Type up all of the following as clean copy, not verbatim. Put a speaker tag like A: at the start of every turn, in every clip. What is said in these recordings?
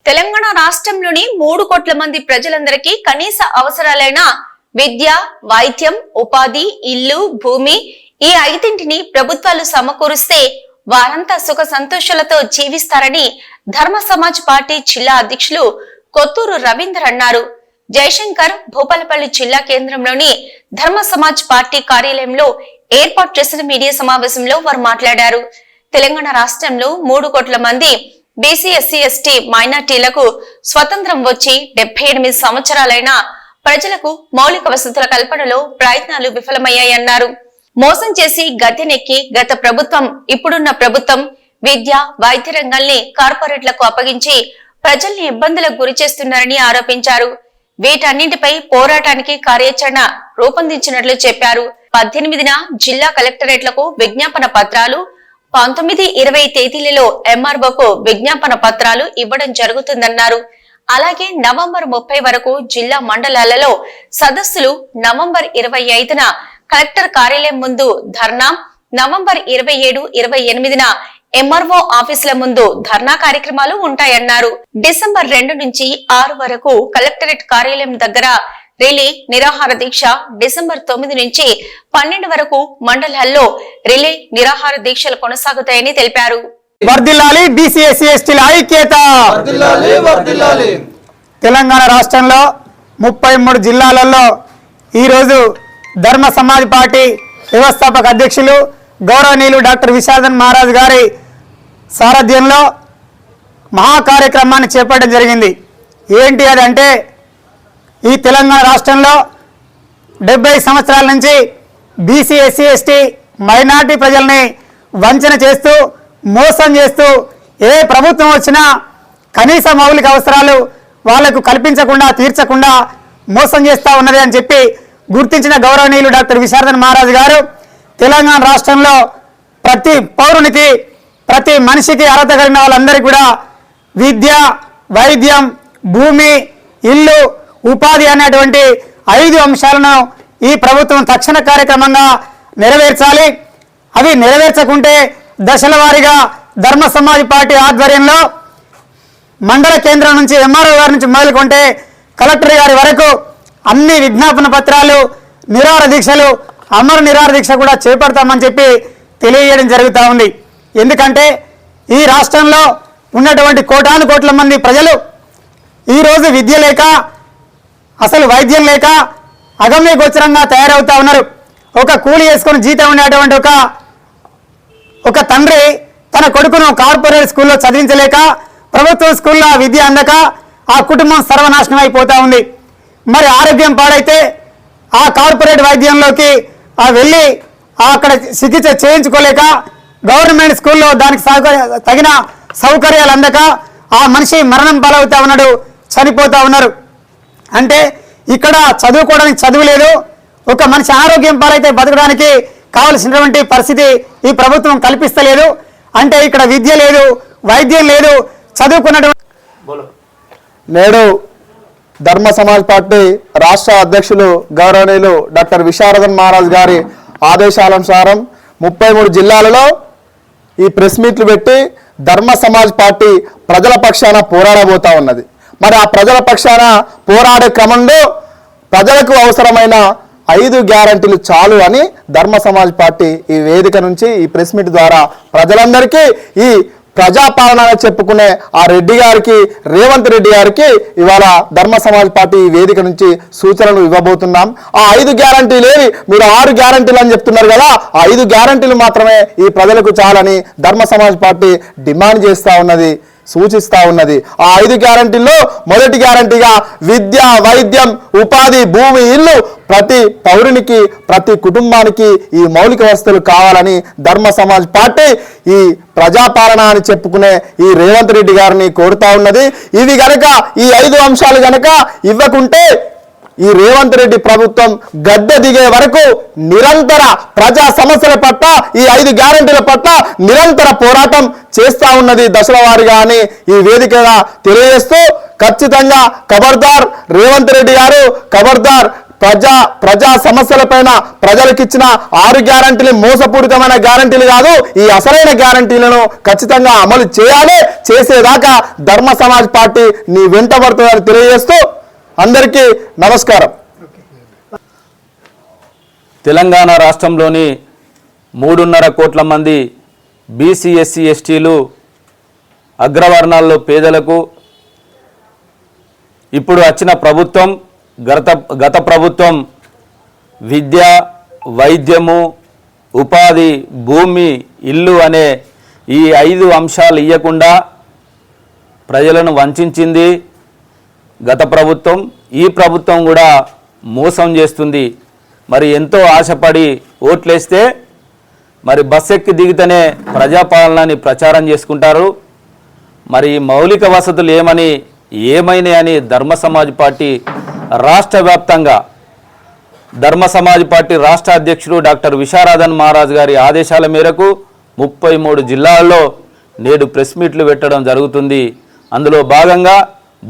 A: తెలంగాణ రాష్ట్రంలోని 3 కోట్ల మంది ప్రజలందరికీ కనీస అవసరాలైన విద్య, వైద్యం, ఉపాధి, ఇల్లు, భూమి ఈ 5ంటిని ప్రభుత్వాలు సమకూరుస్తే వారంతా సుఖ సంతోషాలతో జీవిస్తారని ధర్మ సమాజ్ పార్టీ జిల్లా అధ్యక్షులు కొత్తూరు రవీందర్ అన్నారు. జయశంకర్ భూపాలపల్లి జిల్లా కేంద్రంలోని ధర్మ సమాజ్ పార్టీ కార్యాలయంలో ఏర్పాటు చేసిన మీడియా సమావేశంలో వారు మాట్లాడారు. తెలంగాణ రాష్ట్రంలో 3 కోట్ల మంది బీసీ, ఎస్సీ, ఎస్టీ మైనార్టీలకు స్వతంత్రం వచ్చి 78 సంవత్సరాలైన ప్రజలకు మౌలిక వసతుల కల్పనలో ప్రయత్నాలు విఫలమయ్యాయన్నారు. మోసం చేసి గద్దెనెక్కి గత ప్రభుత్వం, ఇప్పుడున్న ప్రభుత్వం విద్య, వైద్య రంగాల్ని కార్పొరేట్లకు అప్పగించి ప్రజల్ని ఇబ్బందులకు గురి చేస్తున్నారని ఆరోపించారు. వీటన్నింటిపై పోరాటానికి కార్యాచరణ రూపొందించినట్లు చెప్పారు. 18న జిల్లా కలెక్టరేట్లకు విజ్ఞాపన పత్రాలు, 19, 20 తేదీలలో ఎంఆర్ఓకు విజ్ఞాపన పత్రాలు ఇవ్వడం జరుగుతుందన్నారు. అలాగే నవంబర్ 30 వరకు జిల్లా మండలాలలో సదస్సులు, నవంబర్ 25న కలెక్టర్ కార్యాలయం ముందు ధర్నా, నవంబర్ 27, 28న ఎంఆర్ఓ ఆఫీసుల ముందు ధర్నా కార్యక్రమాలు ఉంటాయన్నారు. డిసెంబర్ 2 నుంచి 6 వరకు కలెక్టరేట్ కార్యాలయం దగ్గర రిలే నిరాహార దీక్ష, డిసెంబర్ 9 నుంచి 12 వరకు మండలాల్లో రిలే నిరాహార దీక్షలు కొనసాగుతాయని తెలిపారు.
B: వర్ధిల్లాలి బీసీ, ఎస్సీ, ఎస్టీల ఐక్యత. తెలంగాణ రాష్ట్రంలో 33 జిల్లాలలో ఈరోజు ధర్మ సమాజ్ పార్టీ వ్యవస్థాపక అధ్యక్షులు గౌరవనీయులు డాక్టర్ విశారదన్ మహారాజ్ గారి సారథ్యంలో మహా కార్యక్రమాన్ని చేపట్టడం జరిగింది. ఏంటి అదంటే, ఈ తెలంగాణ రాష్ట్రంలో 70 సంవత్సరాల నుంచి బీసీ, ఎస్సీ, ఎస్టీ మైనార్టీ ప్రజల్ని వంచన చేస్తూ, మోసం చేస్తూ, ఏ ప్రభుత్వం వచ్చినా కనీస మౌలిక అవసరాలు వాళ్లకు కల్పించకుండా, తీర్చకుండా మోసం చేస్తూ ఉన్నది అని చెప్పి గుర్తించిన గౌరవనీయులు డాక్టర్ విశారదన్ మహారాజ్ గారు తెలంగాణ రాష్ట్రంలో ప్రతి పౌరునికి, ప్రతి మనిషికి అర్హత కలిగిన వాళ్ళందరికీ కూడా విద్య, వైద్యం, భూమి, ఇల్లు, ఉపాధి అనేటువంటి 5 అంశాలను ఈ ప్రభుత్వం తక్షణ కార్యక్రమంగా నెరవేర్చాలి. అవి నెరవేర్చకుంటే దశల వారీగా ధర్మ సమాజ్ పార్టీ ఆధ్వర్యంలో మండల కేంద్రం నుంచి, ఎంఆర్ఓ గారి నుంచి మొదలుకుంటే కలెక్టర్ గారి వరకు అన్ని విజ్ఞాపన పత్రాలు, నిరాహార దీక్షలు, అమర నిరాహార దీక్ష కూడా చేపడతామని చెప్పి తెలియజేయడం జరుగుతూ ఉంది. ఎందుకంటే ఈ రాష్ట్రంలో ఉన్నటువంటి కోటాను కోట్ల మంది ప్రజలు ఈరోజు విద్య లేక, అసలు వైద్యం లేక అగమ్య గోచరంగా తయారవుతా ఉన్నారు. ఒక కూలి వేసుకొని జీతం ఉండేటువంటి ఒక తండ్రి తన కొడుకును కార్పొరేట్ స్కూల్లో చదివించలేక, ప్రభుత్వ స్కూల్లో విద్య అందక ఆ కుటుంబం సర్వనాశనం అయిపోతూ ఉంది. మరి ఆరోగ్యం పాడైతే ఆ కార్పొరేట్ వైద్యంలోకి వెళ్ళి అక్కడ చికిత్స చేయించుకోలేక, గవర్నమెంట్ స్కూల్లో దానికి తగిన సౌకర్యాలు అందక ఆ మనిషి మరణం పాలవుతా ఉన్నాడు, చనిపోతూ ఉన్నారు. అంటే ఇక్కడ చదువుకోవడానికి చదువు లేదు, ఒక మనిషి ఆరోగ్యం పాలైతే బతకడానికి కావలసినటువంటి పరిస్థితి ఈ ప్రభుత్వం కల్పిస్తలేదు. అంటే ఇక్కడ విద్య లేదు, వైద్యం లేదు, చదువుకున్నటువంటి.
C: నేడు ధర్మ సమాజ్ పార్టీ రాష్ట్ర అధ్యక్షులు గౌరవనీయులు డాక్టర్ విశారదన్ మహారాజ్ గారి ఆదేశానుసారం 33 జిల్లాలలో ఈ ప్రెస్ మీట్లు పెట్టి ధర్మ సమాజ్ పార్టీ ప్రజల పక్షాన పోరాడబోతా ఉన్నది. మరి ఆ ప్రజల పక్షాన పోరాడే క్రమంలో ప్రజలకు అవసరమైన 5 గ్యారంటీలు చాలు అని ధర్మ సమాజ్ పార్టీ ఈ వేదిక నుంచి, ఈ ప్రెస్ మీట్ ద్వారా ప్రజలందరికీ ఈ ప్రజాపాలన చెప్పుకునే ఆ రెడ్డి గారికి, రేవంత్ రెడ్డి గారికి ఇవాళ ధర్మ సమాజ్ పార్టీ ఈ వేదిక నుంచి సూచనలు ఇవ్వబోతున్నాం. ఆ 5 గ్యారంటీలు ఏవి? మీరు 6 గ్యారంటీలు అని చెప్తున్నారు కదా, ఆ 5 గ్యారంటీలు మాత్రమే ఈ ప్రజలకు చాలని ధర్మ సమాజ్ పార్టీ డిమాండ్ చేస్తూ ఉన్నది, సూచిస్తూ ఉన్నది. ఆ 5 గ్యారంటీల్లో మొదటి గ్యారంటీగా విద్య, వైద్యం, ఉపాధి, భూమి, ఇల్లు ప్రతి పౌరునికి, ప్రతి కుటుంబానికి ఈ మౌలిక వసతులు కావాలని ధర్మ సమాజ్ పార్టీ ఈ ప్రజాపాలన అని చెప్పుకునే ఈ రేవంత్ రెడ్డి గారిని కోరుతా ఉన్నది. ఇవి గనక, ఈ 5 అంశాలు గనక ఇవ్వకుంటే ఈ రేవంత్ రెడ్డి ప్రభుత్వం గద్దె దిగే వరకు నిరంతర ప్రజా సమస్యల పట్ల, ఈ 5 గ్యారంటీల పట్ల నిరంతర పోరాటం చేస్తా ఉన్నది దశల వారీగా అని ఈ వేదికగా తెలియజేస్తూ, ఖచ్చితంగా ఖబర్దార్ రేవంత్ రెడ్డి గారు, ఖబర్దార్ ప్రజా సమస్యలపైన ప్రజలకు ఇచ్చిన 6 గ్యారంటీలు మోసపూరితమైన గ్యారంటీలు కాదు, ఈ అసలైన గ్యారంటీలను ఖచ్చితంగా అమలు చేయాలి. చేసేదాకా ధర్మ సమాజ్ పార్టీ నీ వెంట పడుతుందని తెలియజేస్తూ అందరికీ నమస్కారం.
D: తెలంగాణ రాష్ట్రంలోని 3.5 కోట్ల మంది బీసీ ఎస్సీ ఎస్టీలు అగ్రవర్ణాల్లో పేదలకు ఇప్పుడు వచ్చిన ప్రభుత్వం గత ప్రభుత్వం విద్య, వైద్యము, ఉపాధి, భూమి, ఇల్లు అనే ఈ 5 అంశాలు ఇవ్వకుండా ప్రజలను వంచింది గత ప్రభుత్వం. ఈ ప్రభుత్వం కూడా మోసం చేస్తుంది. మరి ఎంతో ఆశపడి ఓట్లేస్తే మరి బస్ ఎక్కి దిగితేనే ప్రజాపాలనని ప్రచారం చేసుకుంటారు. మరి మౌలిక వసతులు ఏమైనాయని ధర్మ సమాజ్ పార్టీ రాష్ట్ర వ్యాప్తంగా ధర్మ సమాజ్ పార్టీ రాష్ట్ర అధ్యక్షుడు డాక్టర్ విశారదన్ మహారాజ్ గారి ఆదేశాల మేరకు 33 జిల్లాల్లో నేడు ప్రెస్ మీట్లు పెట్టడం జరుగుతుంది. అందులో భాగంగా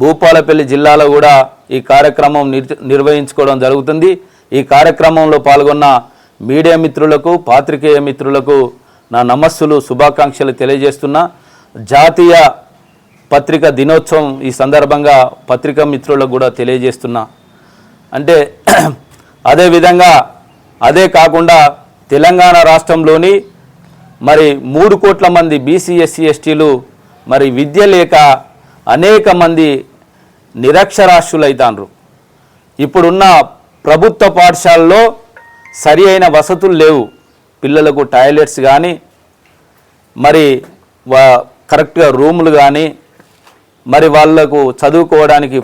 D: భూపాలపల్లి జిల్లాలో కూడా ఈ కార్యక్రమం నిర్వహించుకోవడం జరుగుతుంది. ఈ కార్యక్రమంలో పాల్గొన్న మీడియా మిత్రులకు, పాత్రికేయ మిత్రులకు నా నమస్సులు, శుభాకాంక్షలు తెలియజేస్తున్నా. జాతీయ పత్రికా దినోత్సవం ఈ సందర్భంగా పత్రికా మిత్రులకు కూడా తెలియజేస్తున్నా. అంటే అదేవిధంగా అదే కాకుండా తెలంగాణ రాష్ట్రంలోని మరి 3 కోట్ల మంది బీసీ ఎస్సీ ఎస్టీలు మరి విద్య లేక అనేక మంది నిరక్షరాస్యులైతాండ్రు. ఇప్పుడున్న ప్రభుత్వ పాఠశాలలో సరి అయిన వసతులు లేవు. పిల్లలకు టాయిలెట్స్ కానీ మరి కరెక్ట్గా రూములు కానీ మరి వాళ్లకు చదువుకోవడానికి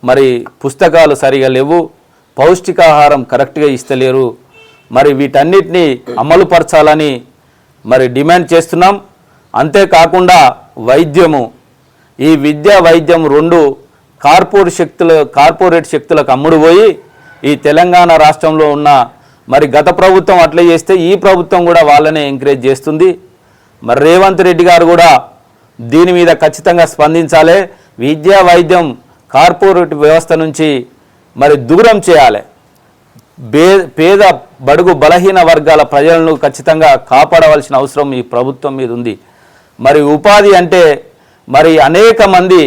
D: మరి పుస్తకాలు సరిగా లేవు, పౌష్టికాహారం కరెక్ట్గా ఇస్తలేరు. మరి వీటన్నిటినీ అమలుపరచాలని మరి డిమాండ్ చేస్తున్నాం. అంతేకాకుండా వైద్యము, ఈ విద్య వైద్యం 2 కార్పొరేట్ శక్తులకు అమ్ముడుపోయి ఈ తెలంగాణ రాష్ట్రంలో ఉన్న మరి గత ప్రభుత్వం అట్లా చేస్తే ఈ ప్రభుత్వం కూడా వాళ్ళనే ఎంకరేజ్ చేస్తుంది. మరి రేవంత్ రెడ్డి గారు కూడా దీని మీద ఖచ్చితంగా స్పందించాలి. విద్యా వైద్యం కార్పొరేట్ వ్యవస్థ నుంచి మరి దూరం చేయాలి. పేద బడుగు బలహీన వర్గాల ప్రజలను ఖచ్చితంగా కాపాడవలసిన అవసరం ఈ ప్రభుత్వం మీద ఉంది. మరి ఉపాధి అంటే మరి అనేక మంది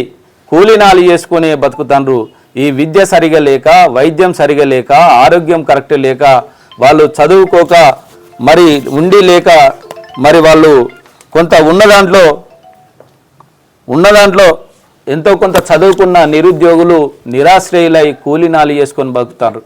D: కూలీనాలు చేసుకునే బతుకుతాండ్రు. ఈ విద్య సరిగా లేక, వైద్యం సరిగా లేక, ఆరోగ్యం కరెక్ట్ లేక, వాళ్ళు చదువుకోక మరి ఉండి లేక మరి వాళ్ళు కొంత ఉన్న దాంట్లో ఎంతో కొంత చదువుకున్న నిరుద్యోగులు నిరాశ్రయులై కూలీనాలు చేసుకొని బతుకుతారు.